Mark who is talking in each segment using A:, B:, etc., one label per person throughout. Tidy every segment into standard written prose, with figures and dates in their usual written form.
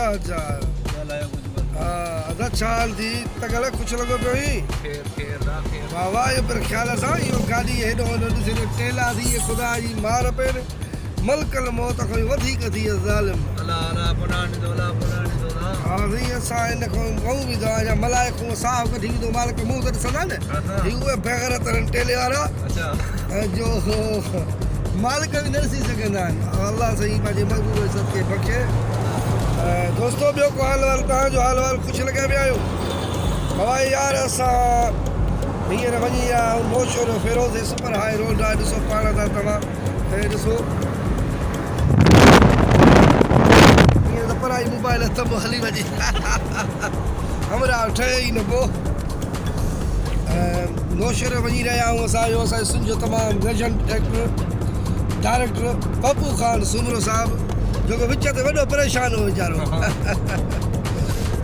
A: 5000 अदा चाल थी तगड़ा कुछ लॻो पियो ई वाह वाह इहो पर ख़्याल सां इहो गाॾी हेॾो होॾो ॾिसी टेला थी ख़ुदा जी मार पेन मलकल मौत खां वधीक थी ज़ालिम हा साईं असां हिन खां गऊं बि या मलाइक खां साहु कढी ईंदो मालिक मुंहुं त ॾिसंदा न ही उहे बेग़ैरत आहिनि टेले वारा जो मालिक बि न ॾिसी सघंदा आहिनि अलाह साईं पंहिंजे महबूब सदके बख़्शे दोस्तो ॿियो को हाल वाल तव्हांजो हाल वाल ख़ुशि लॻिया पिया आहियो हवाई यार असां हींअर वञी विया मोशो फिरोज़ सुपर हाई रोड आहे ॾिसो पाण था तव्हां हे ॾिसो हीअं त पराई मोबाइल हथ में हली वञे हमरा ठहे ई न पोइ मोशर वञी रहिया आहियूं असांजो सिंध जो तमामु legend actor director Pappu Khan Soomro साहिबु जेको विच ते वॾो परेशान हो वीचारो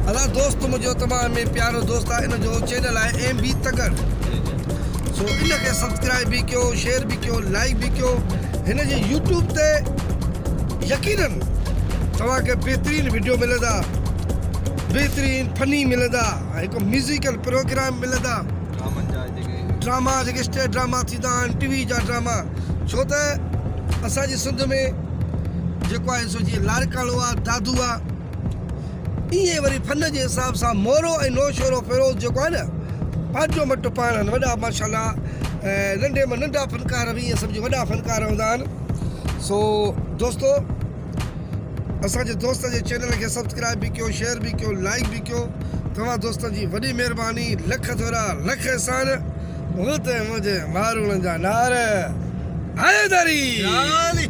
A: अला दोस्त मुंहिंजो तमामु प्यारो दोस्त आहे इन जो चैनल आहे MB तगर सो इनखे सब्सक्राइब बि कयो शेयर बि कयो लाइक बि कयो हिन जे यूट्यूब ते यकीनन तव्हांखे बहितरीन वीडियो मिलंदा बहितरीन फनी मिलंदा हिकु म्यूज़िकल प्रोग्राम मिलंदा ड्रामा जेके स्टेज ड्रामा थींदा आहिनि TV जा ड्रामा छो त असांजी सिंध में जेको आहे सो जीअं लाड़काणो आहे दादू आहे ईअं वरी फन जे हिसाब सां मोरो ऐं नौशरो फिरोज़ जेको आहे न पाजो मटो पाइण आहिनि वॾा माशाल्लाह नंढे में नंढा फ़नकार बि इहे सम्झो वॾा फ़नकार हूंदा आहिनि सो दोस्तो असांजे दोस्त जे चैनल खे सब्सक्राइब बि कयो शेयर बि कयो लाइक बि कयो तव्हां दोस्तनि जी वॾी महिरबानी लख थोरा लख एहसान हुते मुंहिंजे मारूड़नि जा नार हैदरी अली